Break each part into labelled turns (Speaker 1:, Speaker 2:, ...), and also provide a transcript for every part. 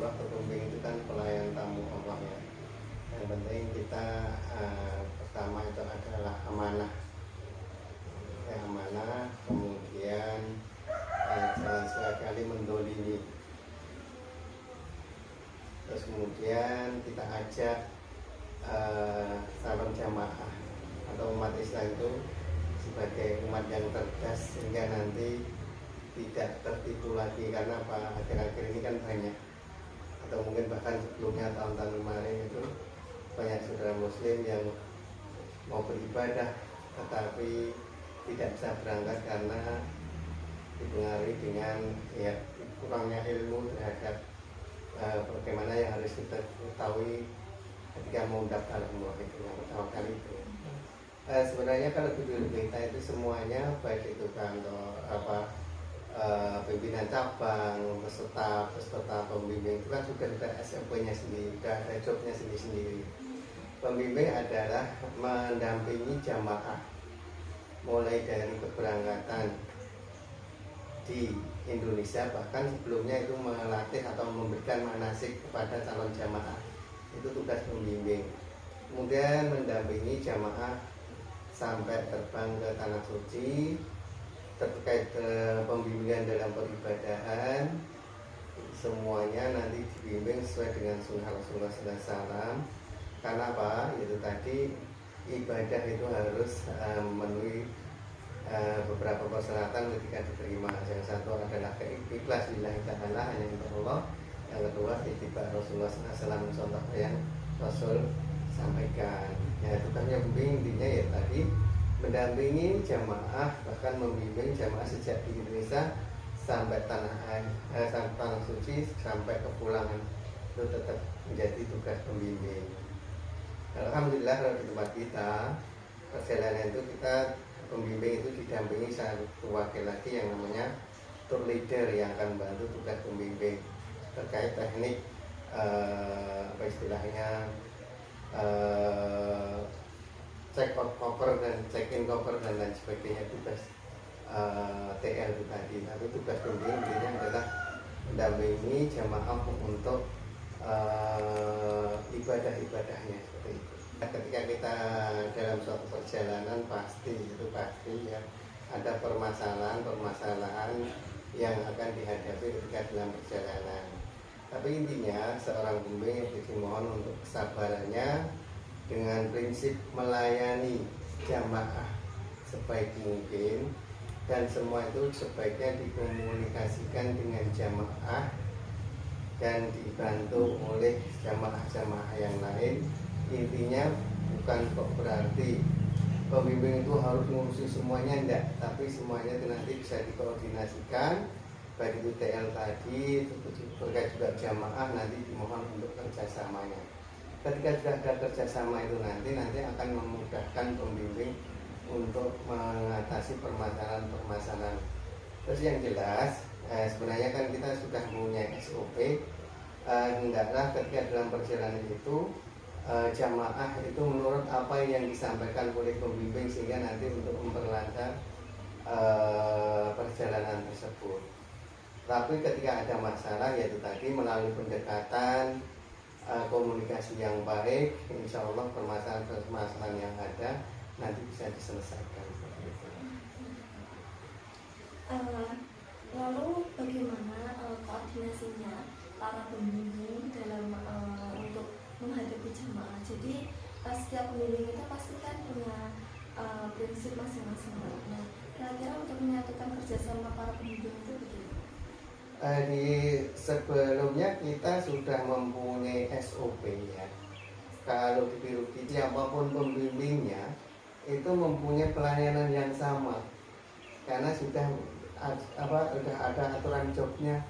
Speaker 1: waktu pembimbing itu kan pelayan tamu Allah ya. Yang penting kita pertama itu adalah amanah, ya, amanah, kemudian jangan sekali mendolimi. Terus kemudian kita ajak calon jamaah atau umat Islam itu sebagai umat yang cerdas, sehingga nanti tidak tertipu lagi. Karena apa, akhir-akhir ini kan banyak, atau mungkin bahkan sebelumnya tahun-tahun kemarin itu banyak saudara muslim yang mau beribadah tetapi tidak bisa berangkat karena dipengaruhi dengan ya kurangnya ilmu terhadap bagaimana yang harus kita ketahui ketika mau daftar umroh itu yang pertama kali itu. Sebenarnya kalau di kita itu semuanya, baik itu kantor pimpinan cabang, peserta pembimbing itu kan sudah ada SOP-nya sendiri, sudah ada jobnya sendiri-sendiri. Pembimbing adalah mendampingi jamaah mulai dari keberangkatan di Indonesia, bahkan sebelumnya itu melatih atau memberikan manasik kepada calon jamaah, itu tugas pembimbing. Kemudian mendampingi jamaah sampai terbang ke tanah suci, terkait pembimbingan dalam peribadahan, semuanya nanti dibimbing sesuai dengan sunnah Rasulullah SAW. Karena apa? Itu tadi ibadah itu harus memenuhi beberapa persyaratan ketika diterima. Yang satu adalah ikhlas lillahi ta'ala, hanya untuk Allah. Yang kedua ittiba Rasulullah SAW, contoh yang Rasul sampaikan. Ya, itu kan yang penting intinya ya tadi mendampingi jamaah, bahkan membimbing jamaah sejak di Indonesia sampai sampai tanah suci, sampai kepulangan, itu tetap menjadi tugas pembimbing. Alhamdulillah kalau di tempat kita perjalanan itu kita pembimbing itu didampingi satu wakil lagi yang namanya tour leader yang akan membantu tugas pembimbing terkait teknik apa istilahnya check out koper dan check in koper dan lain sebagainya, tugas TL itu tadi. Tapi tugas pembimbing adalah mendampingi jamaah untuk ibadah-ibadahnya seperti itu. Ketika kita dalam suatu perjalanan pasti ya ada permasalahan yang akan dihadapi ketika dalam perjalanan. Tapi intinya seorang pembimbing dimohon untuk kesabarannya dengan prinsip melayani jamaah sebaik mungkin, dan semua itu sebaiknya dikomunikasikan dengan jamaah dan dibantu oleh jamaah-jamaah yang lain. Intinya bukan kok berarti pembimbing itu harus ngurusi semuanya, enggak, tapi semuanya itu nanti bisa dikoordinasikan, baik itu TL tadi berkait juga jamaah, nanti dimohon untuk kerjasamanya. Ketika sudah ada kerjasama itu nanti akan memudahkan pembimbing untuk mengatasi permasalahan. Terus yang jelas sebenarnya kan kita sudah punya SOP, hendaklah ketika dalam perjalanan itu jamaah itu menurut apa yang disampaikan oleh pembimbing, sehingga nanti untuk memperlancar perjalanan tersebut. Tapi ketika ada masalah, yaitu tadi melalui pendekatan komunikasi yang baik, insya Allah permasalahan yang ada nanti bisa diselesaikan.
Speaker 2: Lalu bagaimana koordinasinya para pembimbing dalam untuk menghadapi jamaah? Jadi setiap pembimbing itu pasti kan punya prinsip masing-masing. Nah, kira-kira untuk menyatukan kerjasama para pembimbing itu bagaimana?
Speaker 1: Di sebelumnya kita sudah mempunyai SOP ya. Kalau di Biru Kiti apapun pembimbingnya itu mempunyai pelayanan yang sama, karena sudah ada aturan jobnya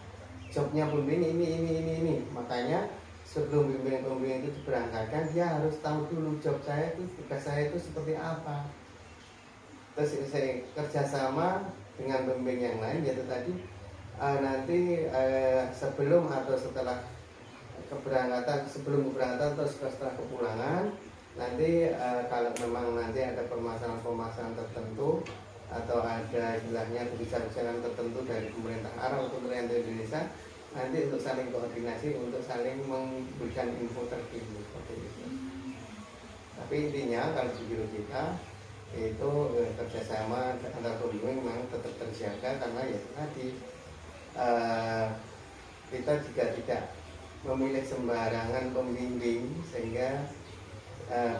Speaker 1: pembimbing ini. Makanya sebelum pembimbing itu diberangkatkan, dia harus tahu dulu tugas saya itu seperti apa. Terus saya kerjasama dengan pembimbing yang lain, yaitu tadi nanti sebelum atau setelah keberangkatan atau setelah kepulangan, nanti kalau memang nanti ada permasalahan tertentu atau ada istilahnya kebijakan tertentu dari pemerintah Arab atau pemerintah Indonesia, nanti untuk saling koordinasi, untuk saling memberikan info terkini seperti itu. Tapi intinya kalau di biro kita itu kerjasama antar pembimbing memang tetap terjaga, karena ya tadi kita juga tidak memilih sembarangan pembimbing, sehingga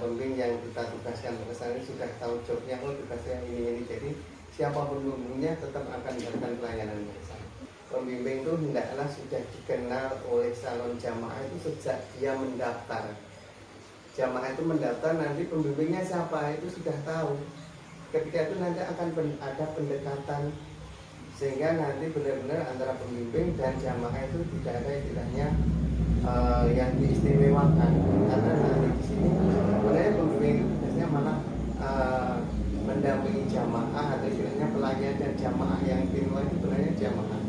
Speaker 1: pembimbing yang kita tugaskan ke sana sudah tahu jobnya, oh tugasnya ini, jadi siapapun pembimbingnya tetap akan memberikan pelayanan yang sama. Pembimbing itu hendaklah sudah dikenal oleh calon jamaah itu sejak dia mendaftar. Jamaah itu mendaftar, nanti pembimbingnya siapa itu sudah tahu. Ketika itu nanti akan ada pendekatan, sehingga nanti benar-benar antara pembimbing dan jamaah itu tidak ada istilahnya yang diistimewakan, karena nanti di sini sebenarnya pembimbing itu biasanya malah mendampingi jamaah, atau istilahnya pelayan dan jamaah yang dimulai itu sebenarnya jamaah.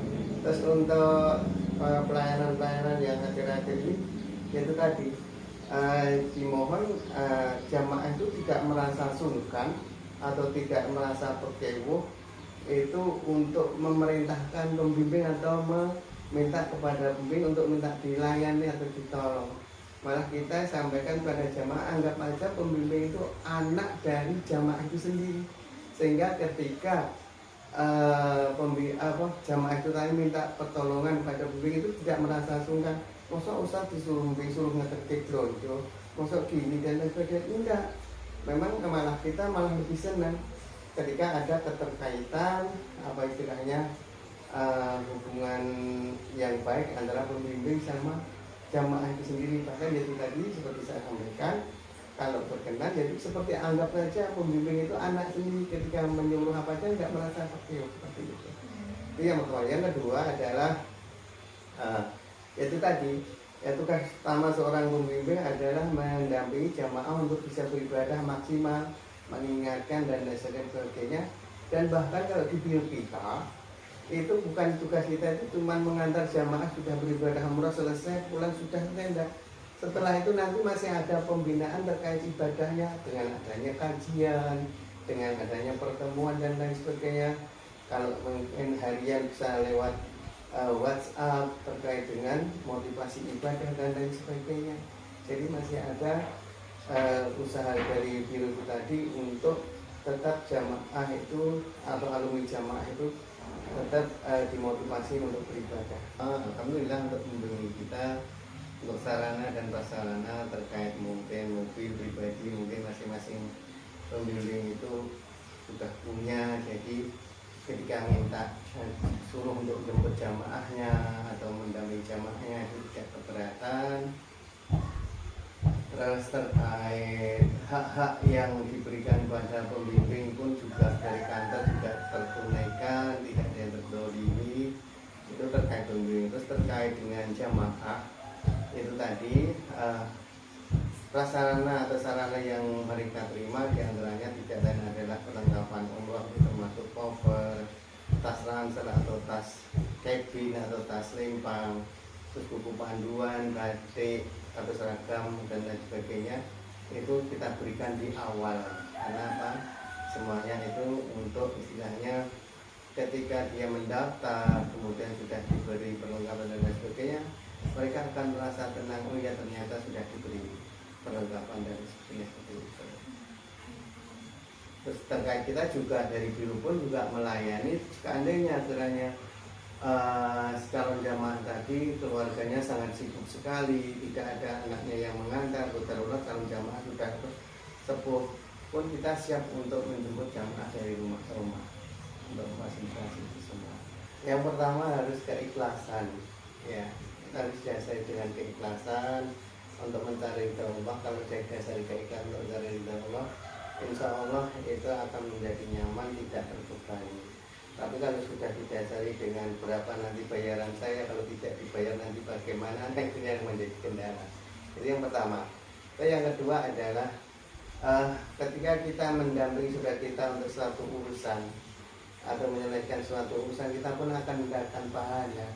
Speaker 1: Terus untuk pelayanan-pelayanan yang akhir-akhir ini yaitu tadi dimohon jamaah itu tidak merasa sungkan atau tidak merasa berkewuh itu untuk memerintahkan pembimbing atau meminta kepada pembimbing untuk minta dilayani atau ditolong. Malah kita sampaikan pada jamaah, anggap aja pembimbing itu anak dari jamaah itu sendiri, sehingga ketika jamaah itu tadi minta pertolongan pada pembimbing itu tidak merasa sungkan. Masa usah disuruh ngetik lonjo, masa gini dan lain sebagainya. Enggak, memang malah kita malah lebih senang ketika ada keterkaitan, apa istilahnya, hubungan yang baik antara pembimbing sama jamaah itu sendiri. Bahkan jadi tadi seperti saya sampaikan, kalau berkenan jadi seperti anggap saja pembimbing itu anak sendiri, ketika menyuruh apa aja nggak merasa kecil seperti itu. Itu yang pertama. Yang kedua adalah yaitu tadi, ya tugas pertama seorang pembimbing adalah mendampingi jamaah untuk bisa beribadah maksimal, mengingatkan dan lain sebagainya. Dan bahkan kalau di biro kita itu bukan tugas kita itu cuma mengantar jamaah sudah beribadah umrah selesai pulang sudah tenda. Setelah itu nanti masih ada pembinaan terkait ibadahnya, dengan adanya kajian, dengan adanya pertemuan dan lain sebagainya. Kalau mungkin harian bisa lewat WhatsApp terkait dengan motivasi ibadah dan lain sebagainya. Jadi masih ada usaha dari biro itu tadi untuk tetap jamaah itu atau alumni jamaah itu tetap dimotivasi untuk beribadah. Alhamdulillah untuk pembimbing kita, untuk sarana dan prasarana terkait mungkin mobil pribadi, mungkin masing-masing pembimbing itu sudah punya. Jadi ketika minta suruh untuk jemput jamaahnya atau mendampingi jamaahnya itu tidak keberatan. Terus terkait hak-hak yang diberikan pada pembimbing pun juga dari kantor juga tertunaikan, tidak ada yang terdolimi. Itu terkait pembimbing. Terus terkait dengan jamaah itu tadi prasarana atau sarana yang mereka terima diantaranya tidak lain adalah perlengkapan umroh, termasuk cover, tas ransel atau tas cabin atau tas lempang, terus buku panduan, batik atau seragam dan lain sebagainya. Itu kita berikan di awal, karena apa? Semuanya itu untuk istilahnya ketika dia mendaftar kemudian sudah diberi perlengkapan dan lain sebagainya, mereka akan merasa tenang, oh ya ternyata sudah diberi perlengkapan dan sebagainya seperti itu. Terus terkait kita juga dari biro pun juga melayani seandainya istilahnya calon jamaah tadi keluarganya sangat sibuk sekali, tidak ada anaknya yang mengantar, taruhlah calon jamaah sudah sepuh pun kita siap untuk menjemput jamaah dari rumah ke rumah untuk fasilitasi itu semua. Yang pertama harus keikhlasan, ya, kita harus dasari dengan keikhlasan untuk mencari ridha Allah. Kalau dasari keikhlasan untuk mencari ridha Allah, insya Allah itu akan menjadi nyaman, tidak terbebani. Tapi kalau sudah didasari dengan berapa nanti bayaran saya, kalau tidak dibayar nanti bagaimana, itu yang menjadi kendala. Itu yang pertama. Yang kedua adalah ketika kita mendampingi saudara kita untuk suatu urusan atau menyelesaikan suatu urusan, kita pun akan mendapatkan pahala.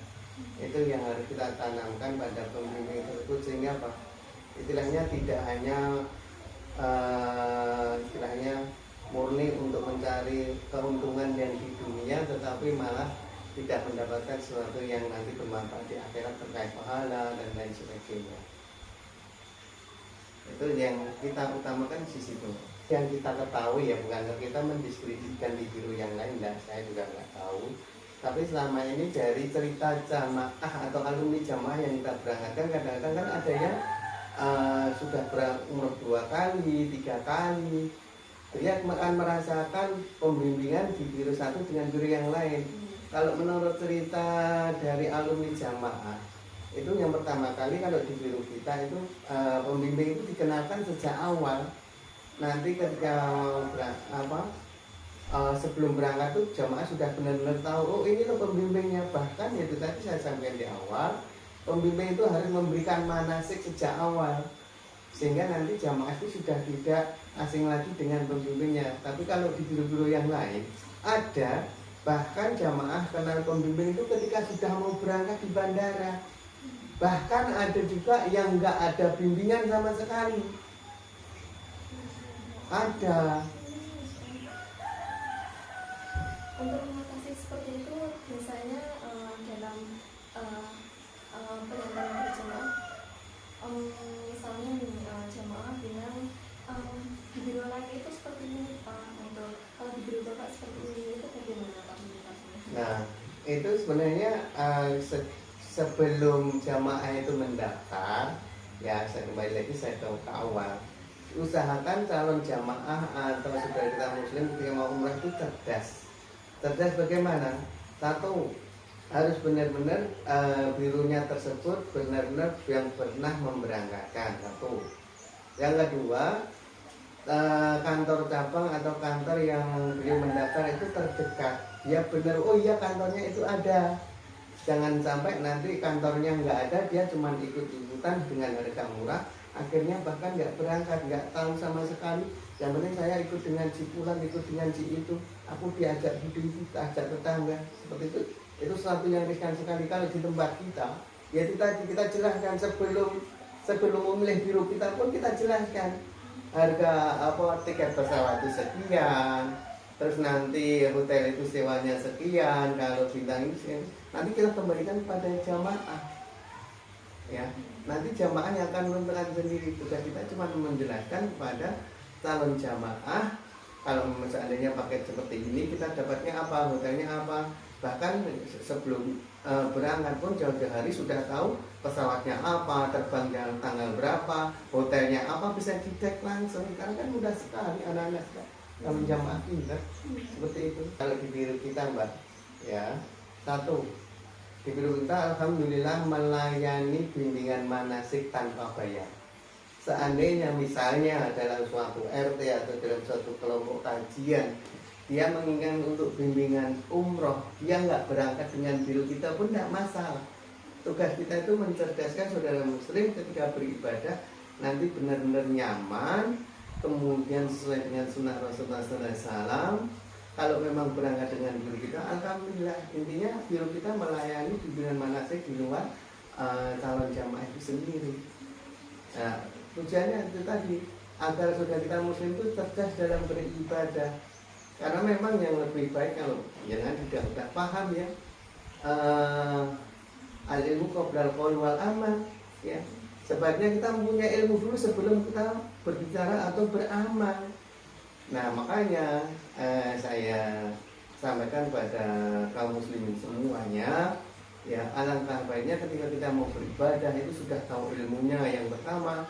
Speaker 1: Itu yang harus kita tanamkan pada pembimbing tersebut, sehingga apa? Istilahnya tidak hanya istilahnya murni untuk mencari keuntungan yang di dunia, tetapi malah tidak mendapatkan sesuatu yang nanti bermanfaat di akhirat terkait pahala dan lain sebagainya. Itu yang kita utamakan di situ. Yang kita ketahui ya, bukan kita mendiskreditkan di biru yang lain, dan saya juga nggak tahu. Tapi selama ini dari cerita jamaah atau alumni jamaah yang kita berangkatkan, kadang-kadang kan ada yang sudah berumur 2 kali, 3 kali, dia akan merasakan pembimbingan di biru satu dengan biru yang lain. Kalau menurut cerita dari alumni jamaah, itu yang pertama kali kalau di biru kita itu pembimbing itu dikenalkan sejak awal. Nanti ketika sebelum berangkat tuh jamaah sudah benar-benar tahu, oh ini loh pembimbingnya. Bahkan itu tadi saya sampaikan di awal, pembimbing itu harus memberikan manasik sejak awal, sehingga nanti jamaah itu sudah tidak asing lagi dengan pembimbingnya. Tapi kalau di biru-biru yang lain ada, bahkan jamaah kenal pembimbing itu ketika sudah mau berangkat di bandara. Bahkan ada juga yang nggak ada bimbingan sama sekali. Ada.
Speaker 2: Untuk mengatasi seperti itu biasanya dalam penyampaian berjamaah, misalnya nih jamaah bilang di biru lain itu seperti ini Pak, atau kalau di biru Bapak seperti ini, itu bagaimana Pak komunikasinya?
Speaker 1: Nah, itu sebenarnya sebelum jamaah itu mendaftar, ya saya kembali lagi saya tahu ke awal, usahakan calon jamaah atau saudara kita muslim ketika mau umrah itu cerdas. Cerdas bagaimana? Satu, harus benar-benar birunya tersebut benar-benar yang pernah memberangkatkan. Satu. Yang kedua, kantor cabang atau kantor yang beliau mendaftar itu terdekat. Dia benar, oh iya kantornya itu ada. Jangan sampai nanti kantornya nggak ada, dia cuma ikut-ikutan dengan harga murah, akhirnya bahkan nggak berangkat, nggak tahu sama sekali. Yang penting saya ikut dengan si pulang, ikut dengan si itu, aku diajak bidding, kita ajak tetangga, seperti itu sesuatu yang riskan sekali. Kalau di tempat kita, ya kita jelaskan sebelum memilih biru kita pun kita jelaskan harga tiket pesawat itu sekian, terus nanti hotel itu sewanya sekian, kalau bintang ini sekian. Nanti kita kembalikan kepada jamaah, ya. Nanti jamaah yang akan menentukan sendiri. Tugas kita cuma menjelaskan kepada calon jamaah, kalau seandainya paket seperti ini kita dapatnya apa, hotelnya apa. Bahkan sebelum berangkat pun jauh-jauh hari sudah tahu pesawatnya apa, terbang tanggal berapa, hotelnya apa, bisa dicek langsung. Karena kan mudah sekali anak-anak calon jamaah pintar seperti itu. Kalau di biru kita Mbak, ya, satu, di biru kita alhamdulillah melayani bimbingan manasik tanpa bayar. Seandainya misalnya dalam suatu RT atau dalam suatu kelompok kajian dia menginginkan untuk bimbingan umroh, dia nggak berangkat dengan biru kita pun tidak masalah. Tugas kita itu mencerdaskan saudara muslim ketika beribadah nanti benar-benar nyaman, kemudian sesuai dengan sunnah Rasulullah SAW. Kalau memang berangkat dengan biru kita, alhamdulillah. Intinya biru kita melayani bimbingan manasik di luar calon jamaah itu sendiri. Nah, tujuannya itu tadi, agar saudara kita muslim itu cerdas dalam beribadah. Karena memang yang lebih baik kalau jangan tidak paham ya, al-ilmu qoblal qaul wal amal, ya. Sebaiknya kita mempunyai ilmu dulu sebelum kita berbicara atau beramal. Nah makanya saya sampaikan pada kaum muslimin semuanya, ya, alangkah baiknya ketika kita mau beribadah itu sudah tahu ilmunya yang pertama,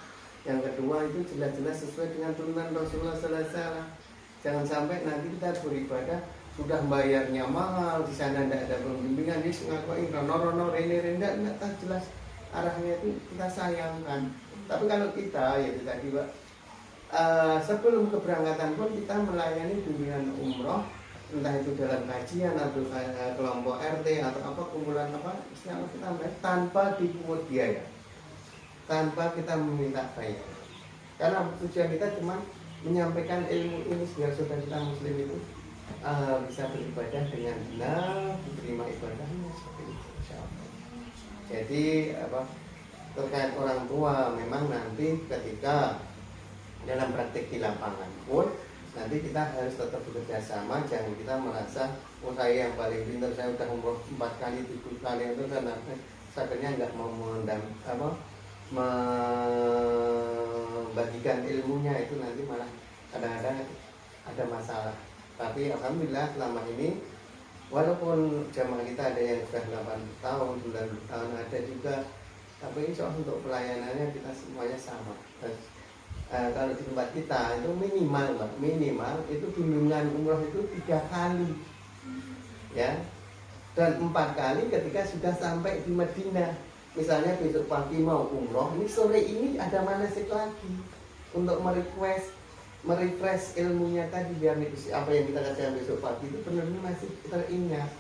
Speaker 1: yang kedua itu jelas-jelas sesuai dengan turunan Rasulullah SAW. Jangan sampai nanti kita beribadah sudah bayarnya mahal, di sana tidak ada pembimbingan, di ngakuin rono rene tidak tahu jelas arahnya, itu kita sayangkan. Tapi kalau kita ya tadi Pak, sebelum keberangkatan pun kita melayani bimbingan umroh, entah itu dalam kajian atau kelompok RT atau apa kumpulan apa, istilah kita tanpa dipungut biaya, tanpa kita meminta bayar. Karena tujuan kita cuma menyampaikan ilmu ini biar saudara kita muslim itu bisa beribadah dengan benar, diterima ibadahnya seperti itu, insyaallah. Jadi terkait orang tua, memang nanti ketika dalam praktik di lapangan pun nanti kita harus tetap bekerja sama. Jangan kita merasa oh saya yang paling pintar, saya udah umroh 4 kali 7 kali itu karena sebenarnya nggak mau membagikan ilmunya, itu nanti malah kadang-kadang ada masalah. Tapi alhamdulillah selama ini walaupun jamaah kita ada yang sudah 8 tahun 9 tahun ada juga, tapi insya Allah untuk pelayanannya kita semuanya sama. Kalau di tempat kita itu minimal itu kunjungan umroh itu 3 kali ya, dan 4 kali ketika sudah sampai di Madinah. Misalnya besok pagi mau umroh, ini sore ini ada manasik lagi untuk merefresh ilmunya tadi, biar apa yang kita kerjakan besok pagi itu benar-benar masih teringat.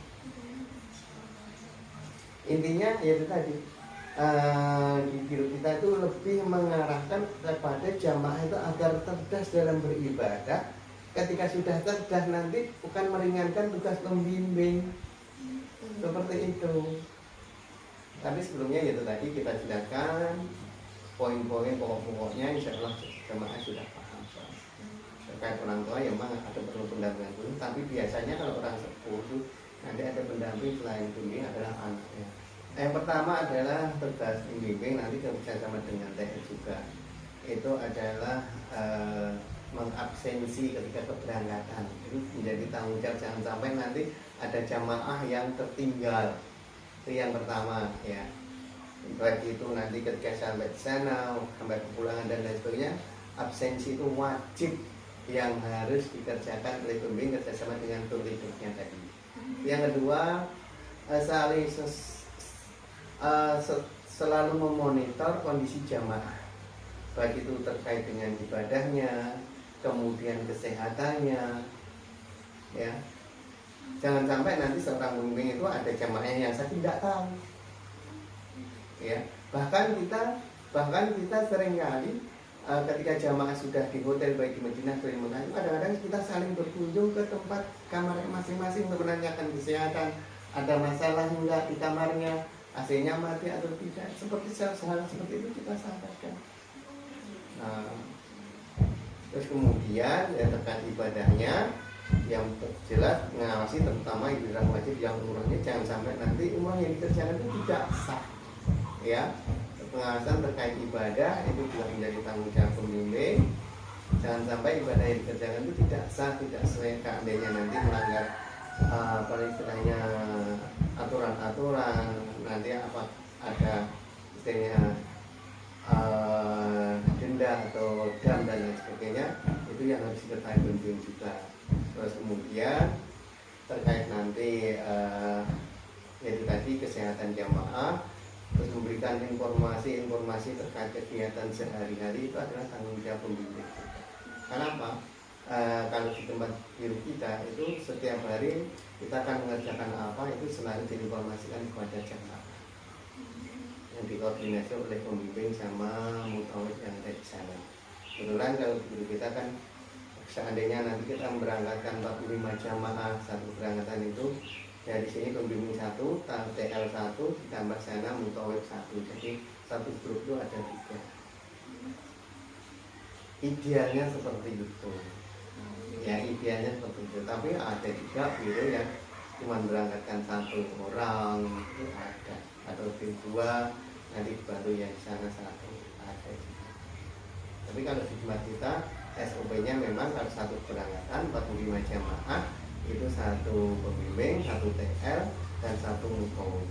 Speaker 1: Intinya ya itu tadi, di diri kita itu lebih mengarahkan kepada jamaah itu agar cerdas dalam beribadah. Ketika sudah cerdas nanti bukan meringankan tugas pembimbing seperti itu. Tapi sebelumnya itu tadi kita jelaskan poin-poin pokok-pokoknya, insya Allah jamaah sudah paham. Terkait orang tua ya memang ada perlu pendampingan dulu, tapi biasanya kalau orang sepuh nanti ada pendamping selain pembimbing adalah anaknya. Yang pertama adalah tugas pembimbing, nanti bersama dengan TR juga. Itu adalah mengabsensi ketika keberangkatan. Itu menjadi tanggung jawab, jangan sampai nanti ada jamaah yang tertinggal. Itu yang pertama ya. Baik itu nanti ketika sampai di sana, sampai kepulangan dan lain sebagainya, absensi itu wajib yang harus dikerjakan oleh pembimbing kerjasama dengan tour leader-nya tadi. Yang kedua, selalu memonitor kondisi jamaah, baik itu terkait dengan ibadahnya, kemudian kesehatannya, ya. Jangan sampai nanti seorang pembimbing itu ada jamaahnya yang saya tidak tahu, ya. Bahkan kita seringkali ketika jamaah sudah di hotel baik di Madinah atau di Mekah, kadang-kadang kita saling berkunjung ke tempat kamar masing-masing untuk menanyakan kesehatan, ada masalah enggak di kamarnya, AC-nya mati atau tidak, seperti hal seperti itu kita sampaikan. Nah, terus kemudian ya, terkait ibadahnya yang jelas mengawasi, terutama ibadah wajib yang umrohnya, jangan sampai nanti umroh yang dikerjakan itu tidak sah. Ya, pengawasan terkait ibadah itu juga menjadi tanggung jawab pembimbing. Jangan sampai ibadah yang dikerjakan itu tidak sah, tidak sesuai, seandainya nanti melanggar istilahnya aturan-aturan, nanti apa ada istilahnya denda atau dam dan lain sebagainya, itu yang harus diketahui pembimbing juga. Terus kemudian terkait nanti yaitu tadi kesehatan jamaah, terus memberikan informasi terkait kegiatan sehari-hari, itu adalah tanggung jawab pembimbing. Kenapa? Kalau di tempat biru kita itu setiap hari kita akan mengerjakan apa, itu selalu diinformasikan kepada jamaah yang dikoordinasi oleh pembimbing sama mutawid yang ada di sana. Kebetulan kalau di biru kita kan seandainya nanti kita memberangkatkan 45 jamaah satu berangkatan itu, dari sini pembimbing 1, TL 1 ditambah sana mutawid 1, jadi satu grup itu ada 3. Idealnya seperti itu. Ya idealnya seperti itu, tapi ada juga biru yang cuma berangkatkan 1 orang itu ada, atau tim 2 nanti baru yang sana 1 ada juga. Tapi kalau di tempat kita SOP-nya memang kalau satu berangkatan 45 jamaah itu 1 pembimbing, 1 TL dan 1 mutawid.